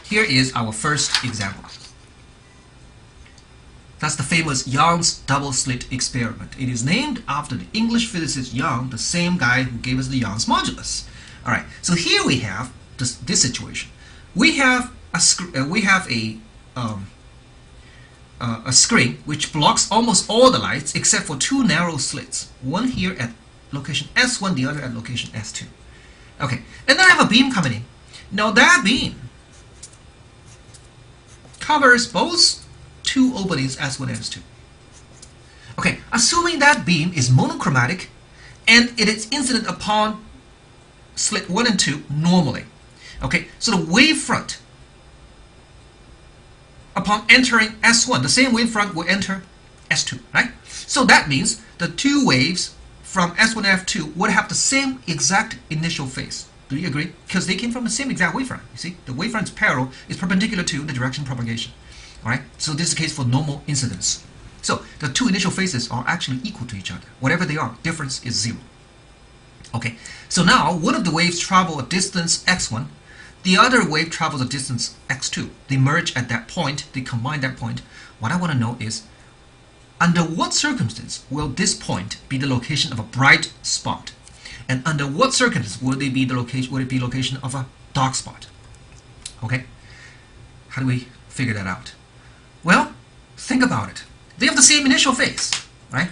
here is our first example. That's the famous Young's double-slit experiment. It is named after the English physicist Young, the same guy who gave us the Young's modulus. All right, so here we have this situation. We have a screen which blocks almost all the lights except for two narrow slits, one here at location S1, the other at location S2. Okay, and then I have a beam coming in. Now that beam covers both two openings S1 and S2. Okay, assuming that beam is monochromatic and it is incident upon slit 1 and 2 normally. Okay, so the wavefront upon entering S1, the same wavefront will enter S2, right? So that means the two waves from S1 and F2 would have the same exact initial phase. Do you agree? Because they came from the same exact wavefront. You see, the wavefront's parallel is perpendicular to the direction of propagation. All right, so this is the case for normal incidence. So the two initial phases are actually equal to each other. Whatever they are, difference is 0. Okay, so now one of the waves travel a distance x1, the other wave travels a distance x2. They merge at that point, they combine that point. What I want to know is, under what circumstance will this point be the location of a bright spot? And under what circumstance will it be the location of a dark spot? Okay, how do we figure that out? Well, think about it. They have the same initial phase, right?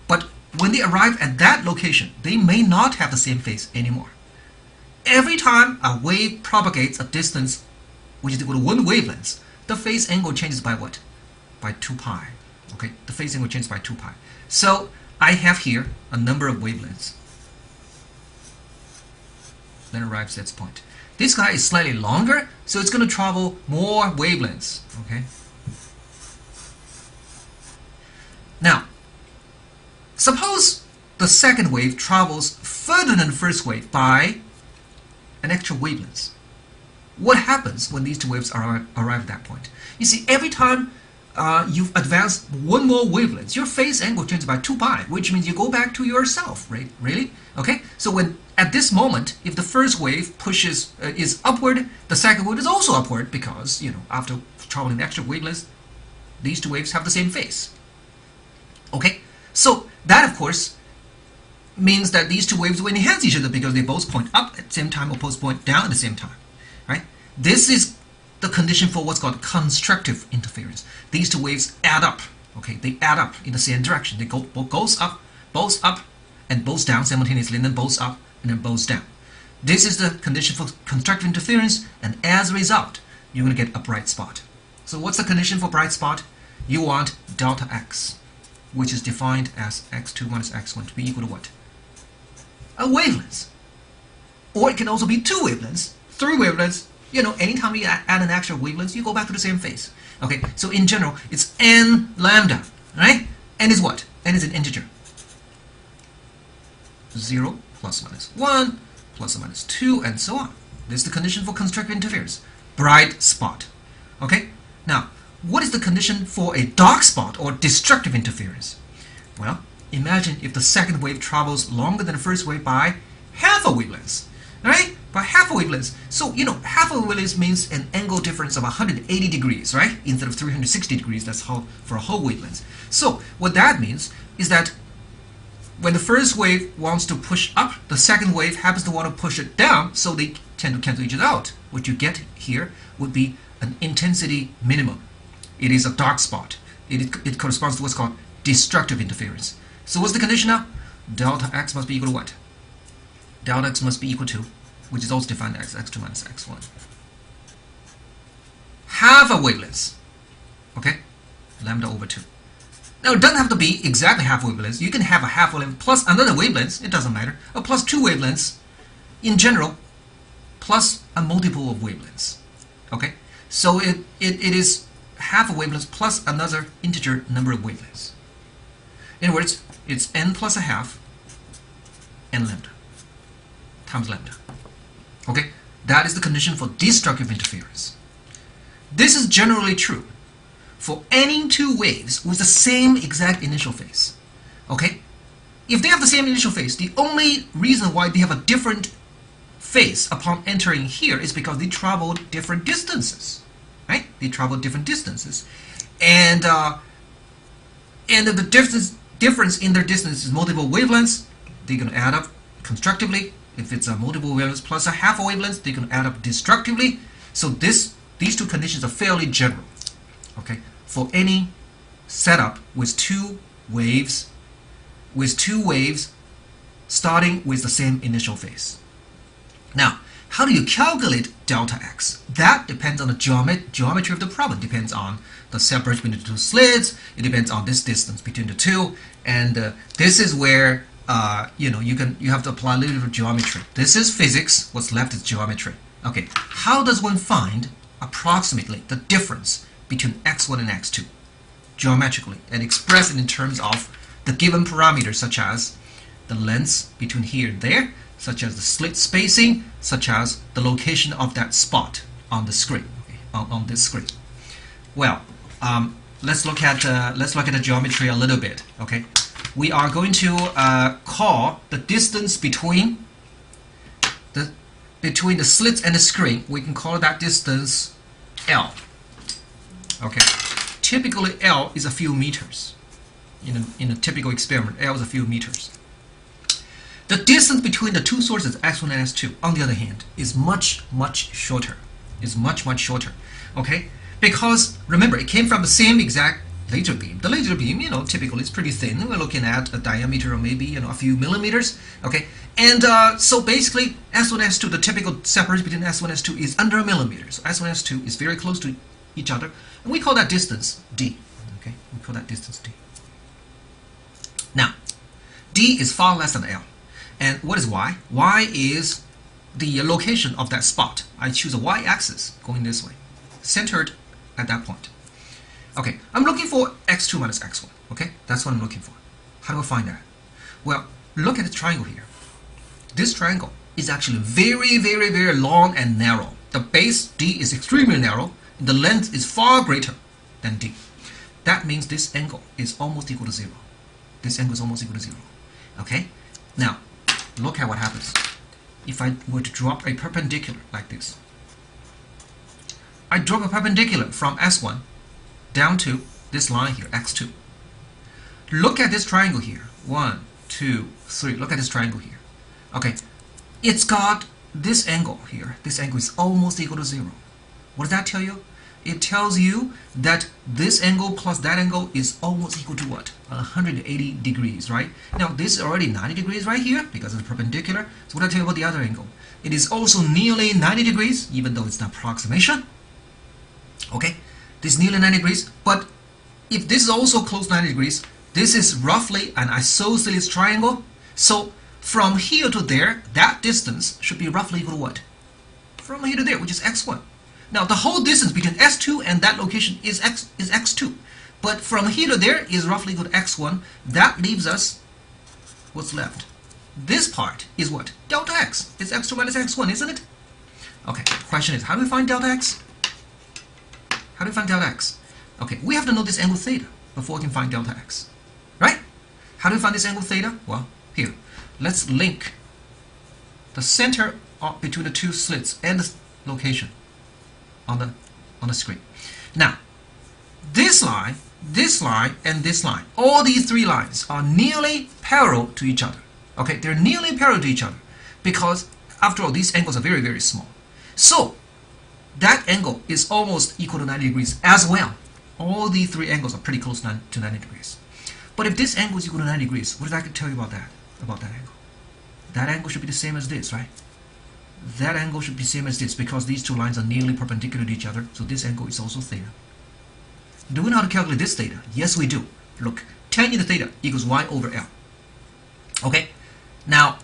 But when they arrive at that location, they may not have the same phase anymore. Every time a wave propagates a distance which is equal to one wavelength, the phase angle changes by what? By 2 pi. Okay, the phase angle changes by 2 pi. So I have here a number of wavelengths that arrives at this point. This guy is slightly longer, so it's going to travel more wavelengths. Okay. Now, suppose the second wave travels further than the first wave by an extra wavelength. What happens when these two waves arrive at that point? You see, every time you've advanced one more wavelength, your phase angle changes by 2 pi, which means you go back to yourself, right? Really? Okay? So when at this moment, if the first wave is upward, the second wave is also upward because, after traveling the extra wavelength, these two waves have the same phase. Okay? So that, of course, means that these two waves will enhance each other because they both point up at the same time or both point down at the same time. Right? This is the condition for what's called constructive interference. These two waves add up. Okay, they add up in the same direction. They go both up, and both down simultaneously, and then both up and then both down. This is the condition for constructive interference, and as a result, you're going to get a bright spot. So what's the condition for bright spot? You want delta x, which is defined as x2 minus x1 to be equal to what? A wavelength. Or it can also be 2 wavelengths, 3 wavelengths. Anytime you add an extra wavelength, you go back to the same phase. Okay, so in general, it's n lambda, right? N is what? N is an integer. 0, plus or minus 1, plus or minus 2, and so on. This is the condition for constructive interference. Bright spot. Okay? Now, what is the condition for a dark spot or destructive interference? Well, imagine if the second wave travels longer than the first wave by half a wavelength. Right? By half a wavelength. So, half a wavelength means an angle difference of 180 degrees, right? Instead of 360 degrees, that's how for a whole wavelength. So, what that means is that when the first wave wants to push up, the second wave happens to want to push it down, so they tend to cancel each other out. What you get here would be an intensity minimum. It is a dark spot. It corresponds to what's called destructive interference. So what's the condition now? Delta x must be equal to what? Delta x must be equal to, which is also defined as x2 minus x1. Half a wavelength. Okay? Lambda over 2. Now, it doesn't have to be exactly half a wavelength. You can have a half wavelength plus another wavelength. It doesn't matter. Or plus 2 wavelengths. In general, plus a multiple of wavelengths. Okay? So it is half a wavelength plus another integer number of wavelengths. In other words, it's n plus a half n lambda times lambda. Okay? That is the condition for destructive interference. This is generally true for any two waves with the same exact initial phase. Okay? If they have the same initial phase, the only reason why they have a different phase upon entering here is because they traveled different distances, right? They traveled different distances, and if the difference in their distance is multiple wavelengths, they're going to add up constructively. If it's a multiple wavelengths plus a half a wavelength, they can add up destructively. So these two conditions are fairly general, okay, for any setup with two waves starting with the same initial phase. Now, how do you calculate delta x? That depends on the geometry of the problem. Depends on the separation between the two slits. It depends on this distance between the two, and this is where you have to apply a little bit of geometry. This is physics. What's left is geometry. Okay, how does one find approximately the difference between x1 and x2 geometrically and express it in terms of the given parameters, such as the lengths between here and there, such as the slit spacing, such as the location of that spot on the screen, okay, on this screen? Well, let's look at the geometry a little bit. Okay, we are going to call the distance between the slits and the screen. We can call that distance L. Okay, typically L is a few meters. In a typical experiment, L is a few meters. The distance between the two sources, x1 and x2, on the other hand, is much shorter. Is much shorter. Okay, because remember, it came from the same exact laser beam. The laser beam, typically is pretty thin. We're looking at a diameter of maybe a few millimeters. Okay, and so basically, S1 and S2, the typical separation between S1 and S2 is under a millimeter. So S1 and S2 is very close to each other, and we call that distance d. Okay, we call that distance d. Now, d is far less than L. And what is y? Y is the location of that spot. I choose a y-axis going this way, centered at that point. Okay, I'm looking for x2 minus x1. Okay, that's what I'm looking for. How do I find that? Well, look at the triangle here. This triangle is actually very long and narrow. The base d is extremely narrow, and the length is far greater than d. That means this angle is almost equal to 0. This angle is almost equal to 0. Okay, now look at what happens if I were to drop a perpendicular like this. I drop a perpendicular from S1 down to this line here, x2. Look at this triangle here. 1, 2, 3. Look at this triangle here. Okay, it's got this angle here. This angle is almost equal to 0. What does that tell you? It tells you that this angle plus that angle is almost equal to what? 180 degrees, right? Now, this is already 90 degrees right here because it's perpendicular. So what do I tell you about the other angle? It is also nearly 90 degrees, even though it's an approximation. Okay, this is nearly 90 degrees, but if this is also close to 90 degrees, this is roughly an isosceles triangle. So from here to there, that distance should be roughly equal to what? From here to there, which is x1. Now, the whole distance between S2 and that location is x2. But from here to there is roughly equal to x1. That leaves us, what's left? This part is what? Delta x. It's x2 minus x1, isn't it? Okay, the question is, how do we find delta x? How do we find delta x? Okay, we have to know this angle theta before we can find delta x. Right? How do we find this angle theta? Well, here. Let's link the center between the two slits and the location on the screen. Now, this line, and this line, all these three lines are nearly parallel to each other. Okay, they're nearly parallel to each other because, after all, these angles are very small. So, that angle is almost equal to 90 degrees as well. All these three angles are pretty close to 90 degrees. But if this angle is equal to 90 degrees, what did I tell you about that? About that angle? That angle should be the same as this, right? That angle should be the same as this because these two lines are nearly perpendicular to each other. So this angle is also theta. Do we know how to calculate this theta? Yes, we do. Look, tangent theta equals y over L. Okay? Now,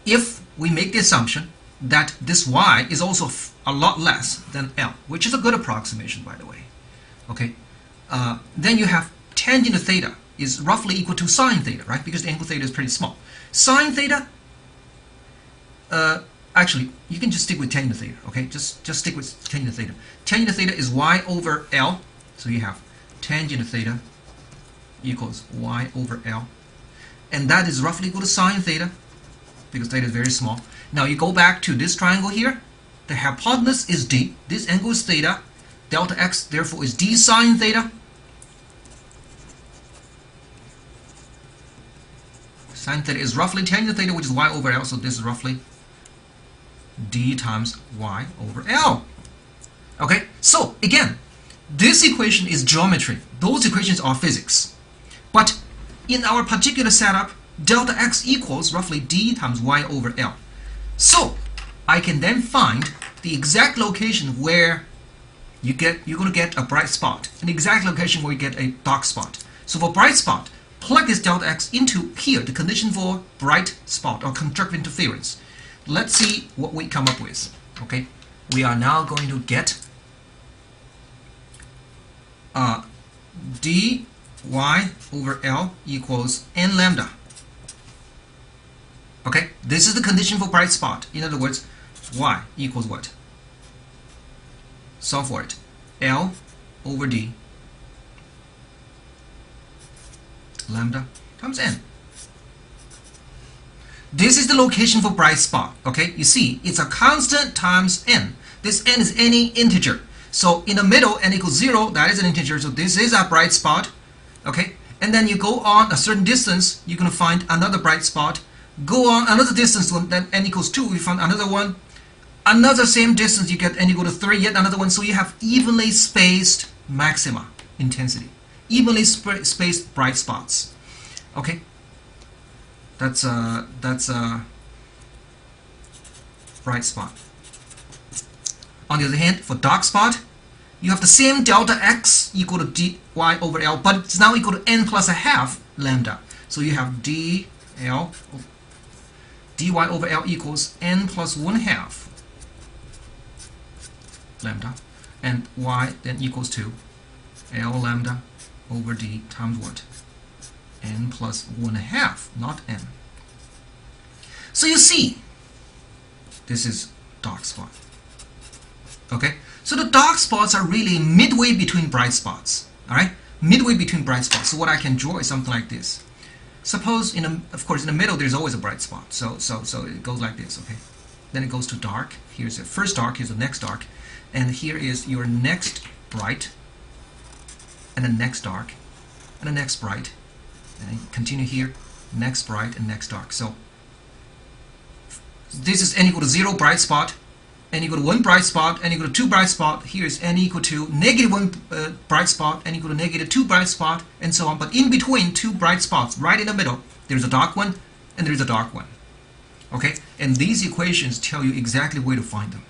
if we make the assumption that this y is also a lot less than L, which is a good approximation, by the way. Okay? Then you have tangent theta is roughly equal to sine theta, right? Because the angle theta is pretty small. Sine theta, actually, you can just stick with tangent theta, okay? Just stick with tangent theta. Tangent theta is y over L, so you have tangent theta equals y over L. And that is roughly equal to sine theta, because theta is very small. Now you go back to this triangle here. The hypotenuse is d. This angle is theta. Delta x therefore is d sine theta. Sine theta is roughly tangent theta, which is y over L. So this is roughly d times y over L. Okay, so again, this equation is geometry. Those equations are physics. But in our particular setup, delta x equals roughly d times y over L. So I can then find the exact location where you're going to get a bright spot, an exact location where you get a dark spot. So for bright spot, plug this delta x into here, the condition for bright spot or conjunctive interference. Let's see what we come up with. Okay, we are now going to get dy over L equals n lambda. Okay, this is the condition for bright spot. In other words, y equals what? Solve for it. L over d lambda times n. This is the location for bright spot. Okay, you see, it's a constant times n. This n is any integer. So in the middle, n equals 0, that is an integer. So this is a bright spot. Okay, and then you go on a certain distance, you're going to find another bright spot. Go on another distance, then n equals 2, you find another one. Another same distance, you get n equal to 3, yet another one. So you have evenly spaced maxima intensity, evenly spaced bright spots. Okay, that's a bright spot. On the other hand, for dark spot, you have the same delta x equal to dy over L, but it's now equal to n plus a half lambda. So you have dy over L equals n plus 1/2 lambda, and y then equals to L lambda over d times what? N plus 1/2, not n. So you see, this is dark spot. Okay, so the dark spots are really midway between bright spots. All right, midway between bright spots. So what I can draw is something like this. Suppose of course in the middle there's always a bright spot. So it goes like this. Okay, then it goes to dark. Here's the first dark. Here's the next dark, and here is your next bright, and the next dark, and the next bright, and then continue here, next bright and next dark. So this is n equal to 0 bright spot, n equal to 1 bright spot, n equal to 2 bright spot. Here is n equal to negative 1 bright spot, n equal to negative 2 bright spot, and so on. But in between two bright spots, right in the middle, there's a dark one and there's a dark one. Okay, and these equations tell you exactly where to find them.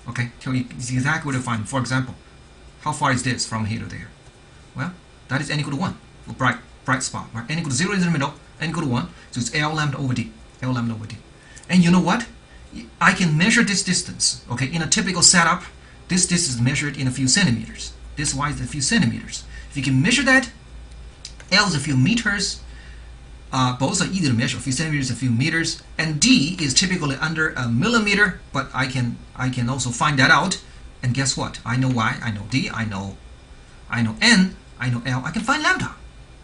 Okay, tell you exactly where to find them. For example, how far is this from here to there? Well, that is n equal to 1 for bright spot. Right? N equal to 0 is in the middle, n equal to 1, so it's L lambda over d, L lambda over d. And you know what? I can measure this distance. Okay, in a typical setup, this distance is measured in a few centimeters. This y is a few centimeters. If you can measure that, L is a few meters. Both are easy to measure. A few centimeters, a few meters, and d is typically under a millimeter. But I can also find that out. And guess what? I know y, I know d, I know n, I know L. I can find lambda.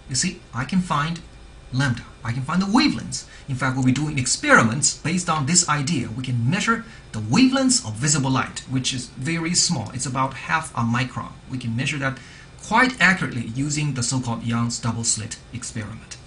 You see, I can find lambda. I can find the wavelengths. In fact, we'll be doing experiments based on this idea. We can measure the wavelengths of visible light, which is very small. It's about half a micron. We can measure that quite accurately using the so-called Young's double slit experiment.